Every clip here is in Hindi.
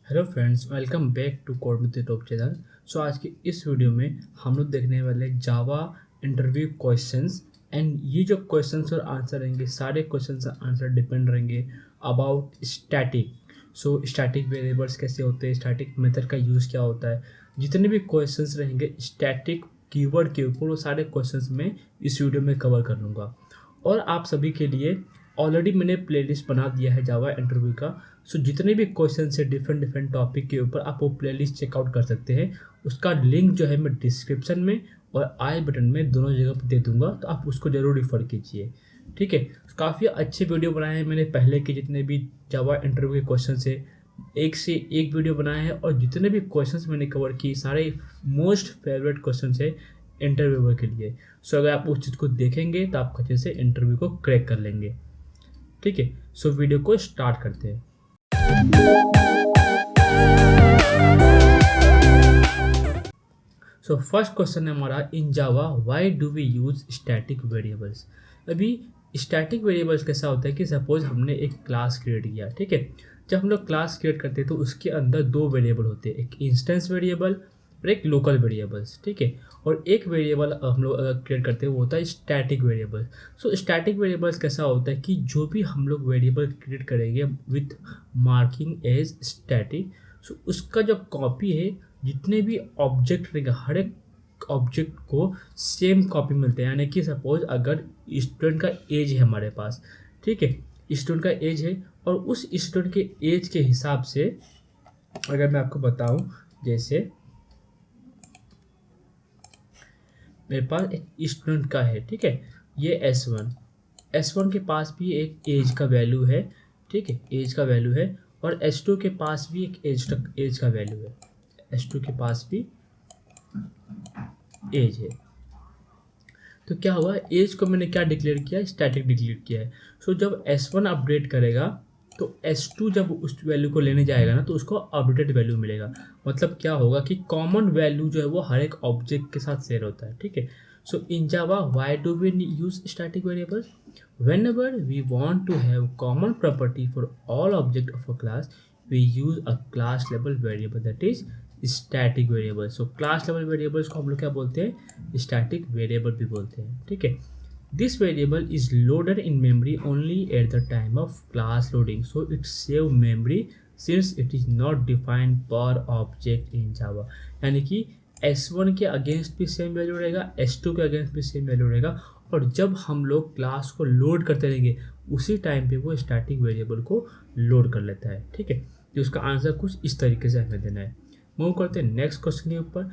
Hello friends, welcome back to code with top channel. So आज की इस वीडियो में हम लोग देखने वाले जावा इंटरव्यू क्वेश्चंस। एंड ये जो क्वेश्चंस और आंसर रहेंगे, सारे क्वेश्चंस और आंसर डिपेंड रहेंगे about static. So static variables कैसे होते हैं, स्टैटिक मेथड का यूज़ क्या होता है, जितने भी क्वेश्चंस रहेंगे स्टैटिक कीवर्ड के ऊपर, वो सारे क्वेश्चंस मैं इस वीडियो में कवर कर लूँगा। और आप सभी के लिए ऑलरेडी मैंने प्लेलिस्ट बना दिया है जावा इंटरव्यू का। सो जितने भी क्वेश्चन है डिफरेंट डिफरेंट टॉपिक के ऊपर, आप वो प्लेलिस्ट चेकआउट कर सकते हैं। उसका लिंक जो है मैं डिस्क्रिप्शन में और आई बटन में दोनों जगह पर दे दूंगा, तो आप उसको ज़रूर रिफ़र कीजिए। ठीक है, काफ़ी अच्छे वीडियो बनाए हैं मैंने पहले के जितने भी जावा इंटरव्यू के क्वेश्चन है, एक से एक वीडियो बनाया है। और जितने भी क्वेश्चंस मैंने कवर किए सारे मोस्ट फेवरेट क्वेश्चन है इंटरव्यूअर के लिए। सो अगर आप उस चीज़ को देखेंगे तो आप अच्छे से इंटरव्यू को क्रैक कर लेंगे। ठीक है, सो वीडियो को स्टार्ट करते हैं। सो फर्स्ट क्वेश्चन है हमारा, in Java why do we use static variables. अभी स्टैटिक वेरिएबल्स कैसा होता है कि सपोज हमने एक क्लास क्रिएट किया। ठीक है, जब हम लोग क्लास क्रिएट करते हैं तो उसके अंदर दो वेरिएबल होते हैं, एक इंस्टेंस वेरिएबल और एक लोकल वेरिएबल्स। ठीक है, और एक वेरिएबल हम लोग अगर क्रिएट करते हैं वो होता है स्टैटिक वेरिएबल। सो स्टैटिक वेरिएबल्स कैसा होता है कि जो भी हम लोग वेरिएबल क्रिएट करेंगे विथ मार्किंग एज स्टैटिक, सो उसका जो कॉपी है, जितने भी ऑब्जेक्ट रहेंगे हर एक ऑब्जेक्ट को सेम कॉपी मिलते हैं। यानी कि सपोज अगर स्टूडेंट का एज है हमारे पास, ठीक है, स्टूडेंट का एज है, और उस स्टूडेंट के एज के हिसाब से अगर मैं आपको बताऊं, जैसे मेरे पास एक स्टूडेंट का है, ठीक है, ये S1 के पास भी एक एज का वैल्यू है। ठीक है, एज का वैल्यू है, और S2 के पास भी एक एज का वैल्यू है। S2 के पास भी एज है। तो क्या हुआ, एज को मैंने क्या डिक्लेयर किया, स्टैटिक डिक्लेयर किया है। सो जब S1 अपडेट करेगा तो S2 जब उस वैल्यू को लेने जाएगा ना, तो उसको अपडेटेड वैल्यू मिलेगा। मतलब क्या होगा कि कॉमन वैल्यू जो है वो हर एक ऑब्जेक्ट के साथ शेयर होता है। ठीक है, so in Java why do we use static variables, whenever we want to have common property for all object of a class, we use a class level variable, that is static variable. So class level variables को हम लोग क्या बोलते हैं, static variable भी बोलते हैं। ठीक है, this variable is loaded in memory only at the time of class loading, so it save memory since it is not defined per object in Java। यानी कि S1 के अगेंस्ट भी सेम वैल्यू रहेगा, S2 के अगेंस्ट भी सेम वैल्यू रहेगा, और जब हम लोग क्लास को लोड करते रहेंगे उसी टाइम पे वो स्टैटिक वेरिएबल को लोड कर लेता है। ठीक है, तो उसका आंसर कुछ इस तरीके से हमें देना है। मूव करते हैं नेक्स्ट क्वेश्चन के ऊपर,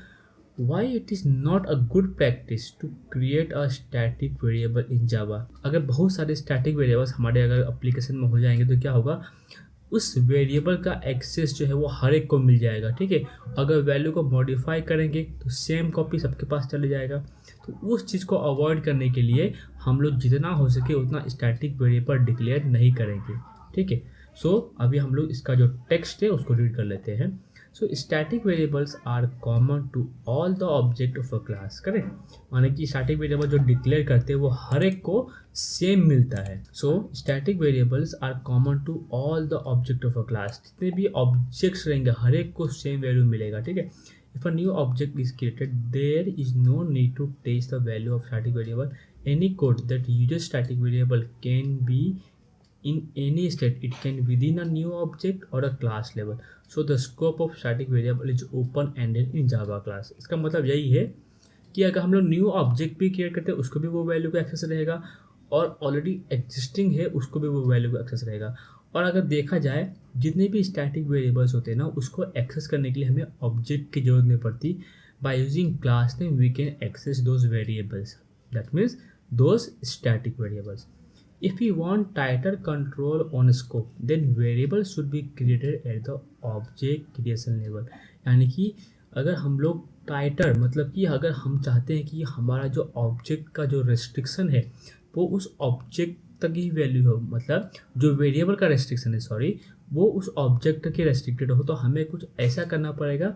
why it is not a good practice to create a static variable in Java. अगर बहुत सारे स्टैटिक वेरिएबल्स हमारे अगर एप्लीकेशन में हो जाएंगे तो क्या होगा, उस वेरिएबल का एक्सेस जो है वो हर एक को मिल जाएगा। ठीक है, अगर वैल्यू को मॉडिफाई करेंगे तो सेम कॉपी सबके पास चले जाएगा। तो उस चीज़ को अवॉइड करने के लिए हम लोग जितना हो सके उतना स्टैटिक वेरिएबल डिक्लेयर नहीं करेंगे। ठीक है, सो अभी हम लोग इसका जो टेक्स्ट है उसको रीड कर लेते हैं। So static variables are common to all the object of a class. Correct, माने कि स्टैटिक वेरिएबल जो डिक्लेयर करते हैं वो हर एक को सेम मिलता है। So static variables are common to all the object of a class, जितने भी ऑब्जेक्ट्स रहेंगे हर एक को सेम वैल्यू मिलेगा। ठीक है, if a new object is created, there is no need to change the value of static variable. Any code that uses static variable can be in any state, it can within a new object or a class level. So the scope of static variable is open ended in Java class। इसका मतलब यही है कि अगर हम लोग न्यू ऑब्जेक्ट भी क्रिएट करते हैं उसको भी वो वैल्यू का एक्सेस रहेगा, और ऑलरेडी एग्जिस्टिंग है उसको भी वो वैल्यू का एक्सेस रहेगा। और अगर देखा जाए जितने भी स्टैटिक वेरिएबल्स होते हैं ना, उसको एक्सेस करने के लिए हमें ऑब्जेक्ट की जरूरत नहीं पड़ती। By using class name we can access those variables, that means those static variables. If we want tighter control on scope, then variables should be created at the object creation level। यानी कि अगर हम लोग टाइटर, मतलब कि अगर हम चाहते हैं कि हमारा जो ऑब्जेक्ट का जो रेस्ट्रिक्शन है वो उस ऑब्जेक्ट तक ही वैल्यू हो, मतलब जो वेरिएबल का रेस्ट्रिक्शन है, सॉरी, वो उस ऑब्जेक्ट तक ही रेस्ट्रिक्टेड हो, तो हमें कुछ ऐसा करना पड़ेगा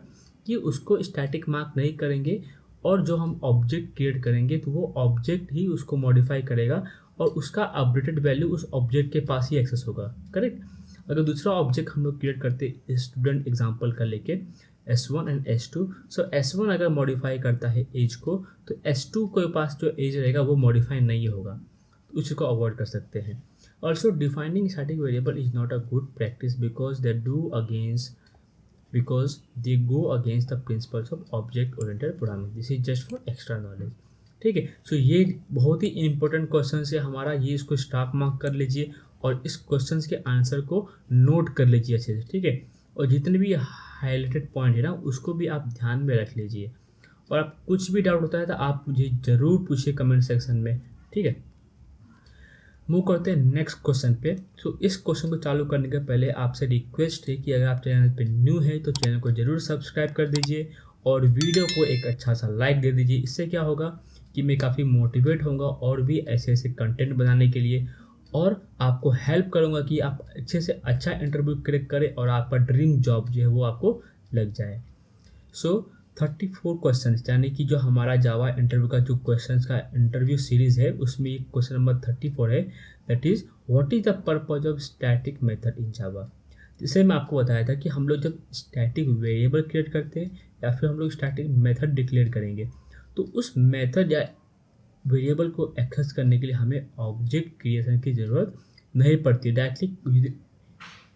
कि उसको स्टैटिक मार्क नहीं करेंगे, और जो हम ऑब्जेक्ट क्रिएट करेंगे तो वो ऑब्जेक्ट ही उसको मॉडिफाई करेगा, और उसका अपडेटेड वैल्यू उस ऑब्जेक्ट के पास ही एक्सेस होगा। करेक्ट, अगर दूसरा ऑब्जेक्ट हम लोग क्रिएट करते स्टूडेंट एग्जाम्पल का लेके S1 and S2, so S1 अगर मॉडिफाई करता है एज को तो S2 के पास जो एज रहेगा वो मॉडिफाई नहीं होगा, उसको अवॉइड कर सकते हैं। Also defining static variable is not a good practice because they go against the principles of object oriented programming. This is just for extra knowledge. ठीक है, सो ये बहुत ही इंपॉर्टेंट क्वेश्चन है हमारा, ये इसको स्टार मार्क कर लीजिए और इस क्वेश्चन के आंसर को नोट कर लीजिए अच्छे से। ठीक है, और जितने भी हाईलाइटेड पॉइंट है ना उसको भी आप ध्यान में रख लीजिए, और आप कुछ भी डाउट होता है तो आप मुझे ज़रूर पूछिए कमेंट सेक्शन में। ठीक है, मूव करते हैं नेक्स्ट क्वेश्चन पे। सो इस क्वेश्चन को चालू करने के पहले आपसे रिक्वेस्ट है कि अगर आप चैनल पे न्यू है तो चैनल को ज़रूर सब्सक्राइब कर दीजिए और वीडियो को एक अच्छा सा लाइक दे दीजिए। इससे क्या होगा कि मैं काफ़ी मोटिवेट होऊंगा और भी ऐसे ऐसे कंटेंट बनाने के लिए, और आपको हेल्प करूंगा कि आप अच्छे से अच्छा इंटरव्यू क्रैक करें और आपका ड्रीम जॉब जो है वो आपको लग जाए। सो 34 क्वेश्चन, यानी कि जो हमारा जावा इंटरव्यू का जो क्वेश्चंस का इंटरव्यू सीरीज है उसमें क्वेश्चन नंबर 34 है, that is what is the purpose of static method in Java. जिसे मैं आपको बताया था कि हम लोग जब स्टैटिक वेरिएबल क्रिएट करते हैं या फिर हम लोग स्टैटिक मेथड डिक्लेयर करेंगे तो उस मेथड या वेरिएबल को एक्सेस करने के लिए हमें ऑब्जेक्ट क्रिएशन की ज़रूरत नहीं पड़ती।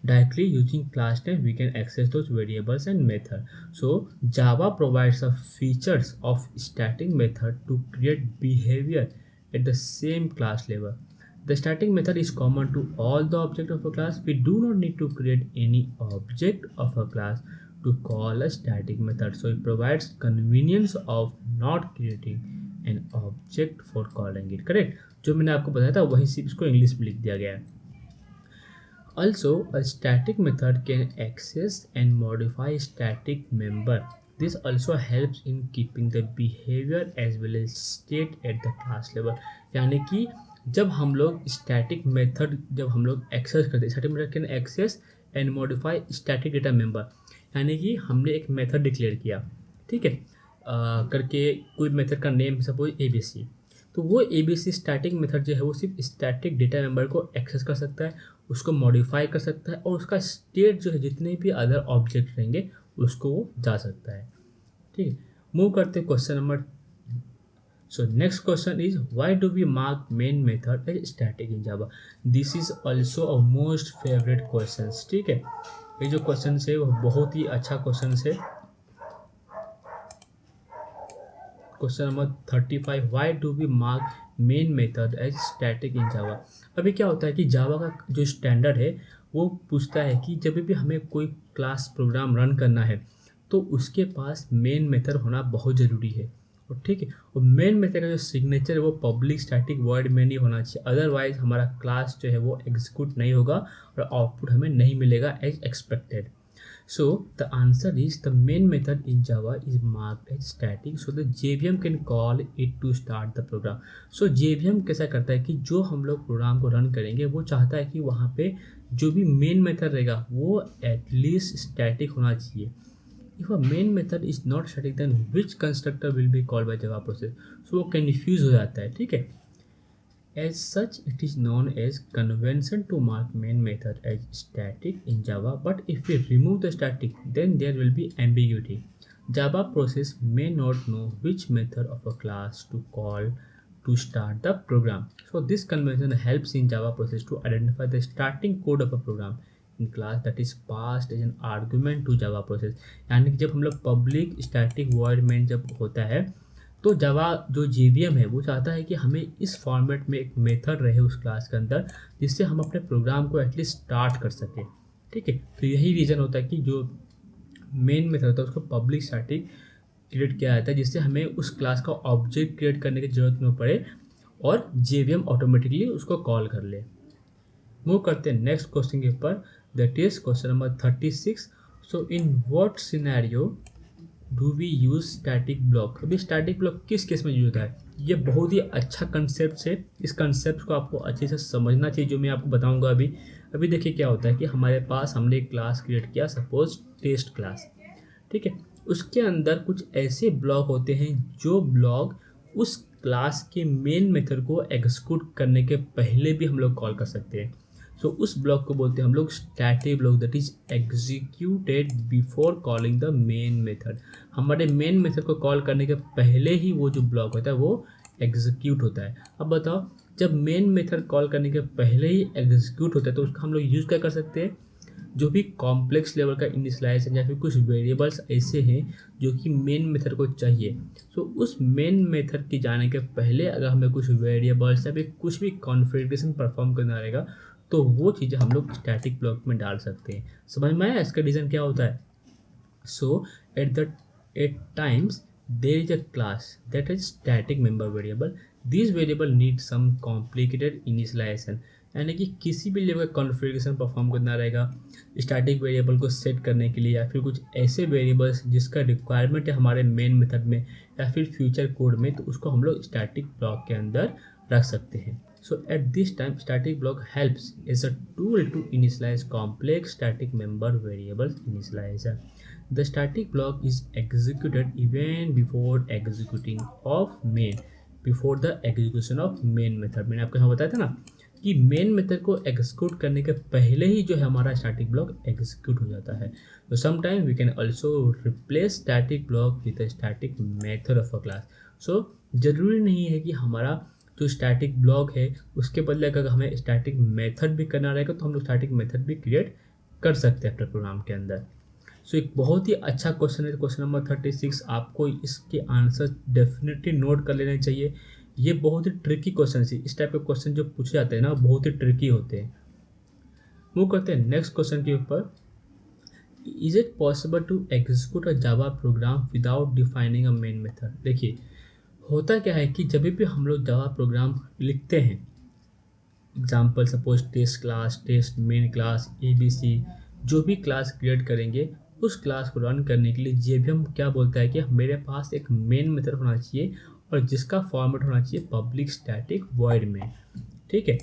Directly using class name we can access those variables and method. So Java provides the features of static method to create behavior at the same class level. The static method is common to all the objects of a class. We do not need to create any object of a class to call a static method. So it provides convenience of not creating an object for calling it. Correct? जो मैंने आपको बताया था वही सिर्फ इसको इंग्लिश में लिख दिया गया है। Also, a static method can access and modify static member. This also helps in keeping the behavior as well as state at the class level. यानी कि जब हम लोग स्टैटिक मेथड जब हम लोग एक्सेस करते हैं, static method can access and modify static data member, यानी कि हमने एक मेथड डिक्लेयर किया, ठीक है, करके कोई मेथड का नेम सपोज ABC, तो वो ABC स्टैटिक मेथड जो है वो सिर्फ स्टैटिक डेटा मेंबर को एक्सेस कर सकता है, उसको मॉडिफाई कर सकता है और उसका स्टेट जो है जितने भी अदर ऑब्जेक्ट रहेंगे उसको वो जा सकता है। ठीक है, मूव करते हैं question number. So next question is why do we mark main method as static in Java. This is also a most favourite question. ठीक है, ये जो क्वेश्चन है वो बहुत ही अच्छा क्वेश्चन है। Question number 35, why do we mark main method as static in Java. अभी क्या होता है कि जावा का जो स्टैंडर्ड है वो पूछता है कि जब भी हमें कोई क्लास प्रोग्राम रन करना है तो उसके पास मेन मेथड होना बहुत ज़रूरी है। और ठीक है, और मेन मेथड का जो सिग्नेचर है वो पब्लिक स्टैटिक वर्ड में नहीं होना चाहिए, अदरवाइज हमारा क्लास जो है वो एग्जीक्यूट नहीं होगा और आउटपुट हमें नहीं मिलेगा as expected. So the answer is the main method in Java is marked as static, so the JVM can call it to start the program. So JVM कैसा करता है कि जो हम लोग प्रोग्राम को रन करेंगे वो चाहता है कि वहाँ पे जो भी मेन मेथड रहेगा वो एटलीस्ट स्टैटिक होना चाहिए। If a main method is not static then which constructor will be called by Java process? So वो कन्फ्यूज हो जाता है। ठीक है, as such it is known as convention to mark main method as static in Java, but if we remove the static then there will be ambiguity. Java process may not know which method of a class to call to start the program. So this convention helps in Java process to identify the starting code of a program in class that is passed as an argument to Java process. यानी कि जब हम लोग public static void main जब होता है तो जावा जो JVM है वो चाहता है कि हमें इस फॉर्मेट में एक मेथड रहे उस क्लास के अंदर जिससे हम अपने प्रोग्राम को एटलीस्ट स्टार्ट कर सकें। ठीक है, तो यही रीज़न होता है कि जो मेन मेथड होता है उसको पब्लिक स्टैटिक क्रिएट किया जाता है जिससे हमें उस क्लास का ऑब्जेक्ट क्रिएट करने की ज़रूरत न पड़े और JVM ऑटोमेटिकली उसको कॉल कर ले। मूव करते हैं नेक्स्ट क्वेश्चन के ऊपर, that is question number 36। So in what scenario do we use static block. अभी स्टैटिक ब्लॉक किस केस में यूज होता है, ये बहुत ही अच्छा कंसेप्ट है। इस कंसेप्ट को आपको अच्छे से समझना चाहिए जो मैं आपको बताऊंगा अभी देखिए क्या होता है कि हमारे पास हमने एक क्लास क्रिएट किया सपोज टेस्ट क्लास, ठीक है, उसके अंदर कुछ ऐसे ब्लॉक होते हैं जो ब्लॉक उस क्लास के मेन मेथड को एग्जीक्यूट करने के पहले भी हम लोग कॉल कर सकते हैं। सो उस ब्लॉक को बोलते हैं हम लोग static block, that is executed before calling the main method. हमारे मेन मेथड को कॉल करने के पहले ही वो जो ब्लॉक होता है वो एग्जीक्यूट होता है। अब बताओ, जब मेन मेथड कॉल करने के पहले ही एग्जीक्यूट होता है तो उसका हम लोग यूज़ क्या कर सकते हैं, जो भी कॉम्प्लेक्स लेवल का इनिशियलाइजेशन या फिर कुछ वेरिएबल्स ऐसे हैं जो कि मेन मेथड को चाहिए, सो उस मेन मेथड के जाने के पहले अगर हमें कुछ वेरिएबल्स या फिर कुछ भी कॉन्फ़िगरेशन परफॉर्म करना रहेगा तो वो चीज़ें हम लोग स्टैटिक ब्लॉक में डाल सकते हैं। समझ में आया इसका रीज़न क्या होता है? So at times there is a class that is static member variable. These variable need some complicated initialization, यानी कि किसी भी लेवल का कॉन्फ़िगरेशन परफॉर्म करना रहेगा स्टैटिक वेरिएबल को सेट करने के लिए, या फिर कुछ ऐसे वेरिएबल्स जिसका रिक्वायरमेंट है हमारे मेन मेथड में या फिर फ्यूचर कोड में, तो उसको हम लोग स्टैटिक ब्लॉक के अंदर रख सकते हैं। So at this time static block helps as a tool to initialize complex static member variables initializer. The static block is executed even before executing of main, before the execution of main method। मैंने आपको यहाँ बताया था ना कि मेन मेथड को एग्जीक्यूट करने के पहले ही जो है हमारा स्टैटिक ब्लॉक एग्जीक्यूट हो जाता है। तो sometime we can also replace static block with a static method of a class. So जरूरी नहीं है कि हमारा जो स्टैटिक ब्लॉक है उसके बदले अगर हमें स्टैटिक मेथड भी करना रहेगा तो हम लोग स्टैटिक मेथड भी क्रिएट कर सकते हैं अपने प्रोग्राम के अंदर। सो एक बहुत ही अच्छा क्वेश्चन है, क्वेश्चन नंबर 36। आपको इसके आंसर डेफिनेटली नोट कर लेने चाहिए। ये बहुत ही ट्रिकी क्वेश्चन है, इस टाइप के क्वेश्चन जो पूछे जाते हैं ना बहुत ही ट्रिकी होते हैं। मूव करते हैं नेक्स्ट क्वेश्चन के ऊपर। Is it possible to execute a Java program without defining a main method? देखिए होता क्या है कि जब भी हम लोग जावा प्रोग्राम लिखते हैं, example suppose test class, test main class, ABC, जो भी क्लास क्रिएट करेंगे उस क्लास को रन करने के लिए JVM क्या बोलता है कि मेरे पास एक मेन मेथड होना चाहिए और जिसका फॉर्मेट होना चाहिए पब्लिक स्टैटिक वॉइड में। ठीक है,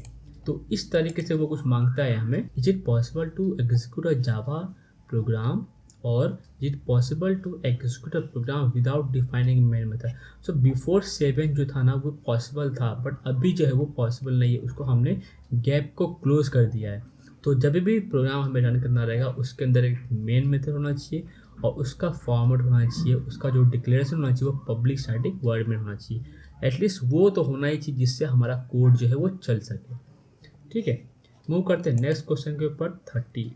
तो इस तरीके से वो कुछ मांगता है हमें। Is it possible to execute a Java program और is it possible to execute a program without defining main method? So before 7 जो था ना वो पॉसिबल था, बट अभी जो है वो पॉसिबल नहीं है, उसको हमने गैप को क्लोज कर दिया है। तो जब भी प्रोग्राम हमें रन करना रहेगा उसके अंदर एक मेन मेथड होना चाहिए और उसका फॉर्मेट होना चाहिए, उसका जो डिक्लेरेशन होना चाहिए वो पब्लिक स्टैटिक वर्ड में होना चाहिए। एटलीस्ट वो तो होना ही चाहिए जिससे हमारा कोड जो है वो चल सके। ठीक है, मूव करते हैं नेक्स्ट क्वेश्चन के ऊपर 38।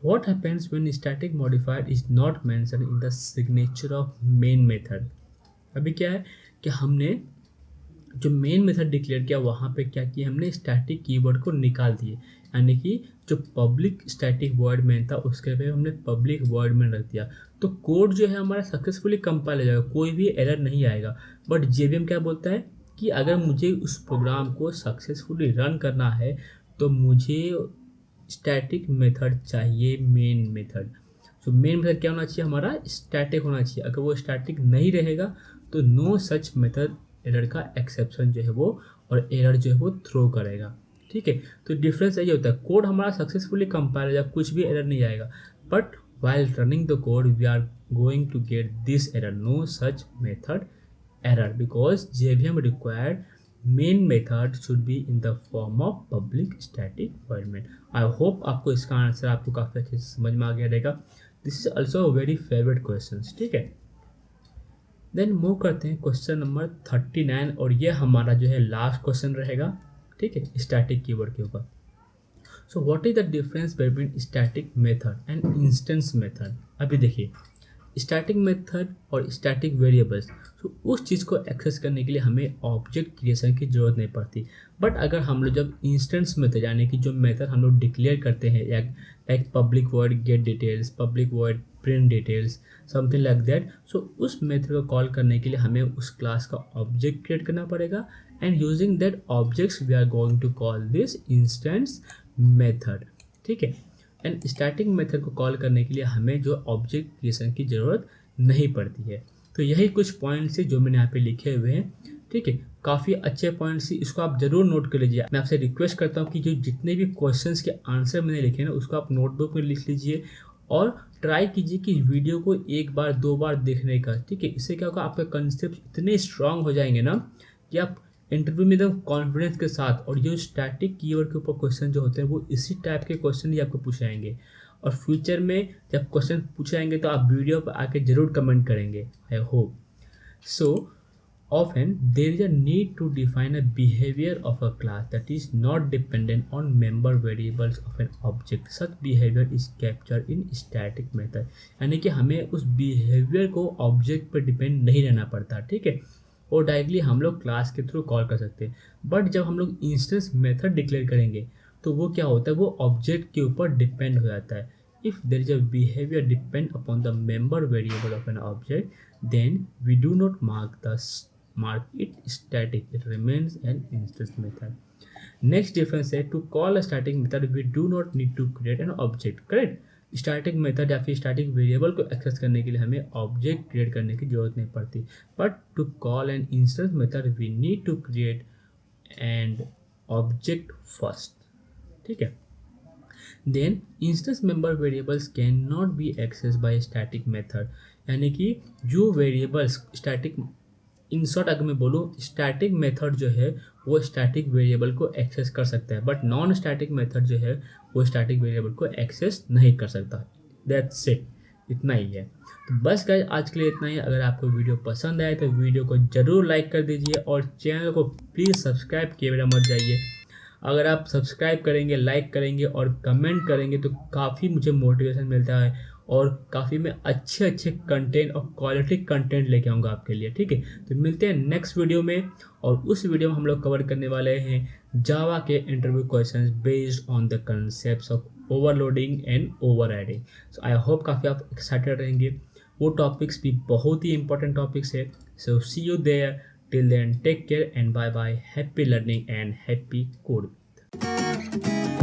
What happens when static modifier is not mentioned in the signature of main method? अभी क्या है कि हमने जो मेन मेथड डिक्लेयर किया वहाँ पे क्या किया, हमने स्टैटिक कीवर्ड को निकाल दिए, यानी कि जो पब्लिक स्टैटिक वर्ड मेन था उसके पे हमने पब्लिक वर्ड मेन रख दिया। तो कोड जो है हमारा सक्सेसफुली कंपाइल हो जाएगा, कोई भी एरर नहीं आएगा। बट JVM क्या बोलता है कि अगर मुझे उस प्रोग्राम को सक्सेसफुली रन करना है तो मुझे स्टैटिक मेथड चाहिए, main method. So main method क्या होना चाहिए, हमारा स्टैटिक होना चाहिए। अगर वो स्टैटिक नहीं रहेगा तो नो सच मेथड एरर का एक्सेप्शन जो है वो और एरर जो है वो थ्रो करेगा। ठीक है, तो डिफरेंस यही होता है, कोड हमारा सक्सेसफुली कंपाइल हो जाएगा, कुछ भी एरर नहीं आएगा, but while running the code we are going to get this error, no such method error, because JVM required main method should be in the form of public static void main। I hope आपको इसका आंसर आपको काफ़ी अच्छे से समझ में आ गया रहेगा। This is also very favourite question. ठीक है, देन मूव करते हैं क्वेश्चन नंबर 39 और ये हमारा जो है लास्ट क्वेश्चन रहेगा। ठीक है, स्टैटिक कीवर्ड के ऊपर। So what is the difference between static method and instance method? अभी देखिए स्टैटिक मेथड और स्टैटिक वेरिएबल्स, तो उस चीज़ को एक्सेस करने के लिए हमें ऑब्जेक्ट क्रिएशन की ज़रूरत नहीं पड़ती। बट अगर हम लोग जब इंस्टेंस मेथड यानी कि जो मेथड हम लोग डिक्लेयर करते हैं like public void get details, public void print details, something like that, so उस मेथड को कॉल करने के लिए हमें उस क्लास का ऑब्जेक्ट क्रिएट करना पड़ेगा and using that objects we are going to call this instance method. ठीक है, एंड स्टैटिक मेथड को कॉल करने के लिए हमें जो ऑब्जेक्ट क्रिएशन की ज़रूरत नहीं पड़ती है। तो यही कुछ पॉइंट्स है जो मैंने यहाँ पे लिखे हुए हैं। ठीक है, काफ़ी अच्छे पॉइंट्स, इसको आप ज़रूर नोट कर लीजिए। मैं आपसे रिक्वेस्ट करता हूँ कि जो जितने भी क्वेश्चंस के आंसर मैंने लिखे ना उसको आप नोटबुक में लिख लीजिए और ट्राई कीजिए कि वीडियो को एक बार 2 बार देखने का। ठीक है, इससे क्या होगा, आपके कंसेप्ट इतने स्ट्रांग हो जाएंगे ना कि आप इंटरव्यू में एकदम कॉन्फिडेंस के साथ, और जो स्टैटिक कीवर्ड के ऊपर क्वेश्चन जो होते हैं वो इसी टाइप के क्वेश्चन ही आपको पूछे जाएंगे। और फ्यूचर में जब क्वेश्चन पूछे जाएंगे तो आप वीडियो पर आके ज़रूर कमेंट करेंगे, I hope so. Often, there is a need to define a behavior of a class that is not dependent on member variables of an object. Such behavior is captured in static method. यानी कि हमें उस behavior को object पर depend नहीं रहना पड़ता, ठीक है, और डायरेक्टली हम लोग क्लास के थ्रू कॉल कर सकते हैं। बट जब हम लोग इंस्टेंस मेथड डिक्लेयर करेंगे तो वो क्या होता है, वो ऑब्जेक्ट के ऊपर डिपेंड हो जाता है। If there is a behaviour depend upon the member variable of an object, then we do not mark it static, it remains an instance method. Next difference है, to call a static method we do not need to create an object, correct। Static method या फिर स्टैटिक वेरिएबल को एक्सेस करने के लिए हमें ऑब्जेक्ट क्रिएट करने की जरूरत नहीं पड़ती, but to call an instance method we need to create and object first, ठीक है। Then instance member variables cannot be access by static method, यानी कि जो वेरिएबल्स स्टैटिक, इन शॉर्ट अगर मैं बोलूँ, स्टैटिक मेथड जो है वो स्टैटिक वेरिएबल को एक्सेस कर सकता है, बट नॉन स्टैटिक मेथड जो है वो स्टैटिक वेरिएबल को एक्सेस नहीं कर सकता। दैट्स इट, इतना ही है। तो बस गाइस आज के लिए इतना ही। अगर आपको वीडियो पसंद आए तो वीडियो को ज़रूर लाइक कर दीजिए और चैनल को प्लीज़ सब्सक्राइब किए बिना मत जाइए। अगर आप सब्सक्राइब करेंगे, लाइक करेंगे और कमेंट करेंगे तो काफ़ी मुझे मोटिवेशन मिलता है और काफ़ी मैं अच्छे अच्छे कंटेंट और क्वालिटी कंटेंट लेके आऊँगा आपके लिए, ठीक है। तो मिलते हैं नेक्स्ट वीडियो में, और उस वीडियो में हम लोग कवर करने वाले हैं जावा के interview questions based on the concepts of overloading and overriding. So I hope काफ़ी आप एक्साइटेड रहेंगे, वो टॉपिक्स भी बहुत ही इंपॉर्टेंट टॉपिक्स है। So see you there, till then take care and bye bye, happy learning and happy coding.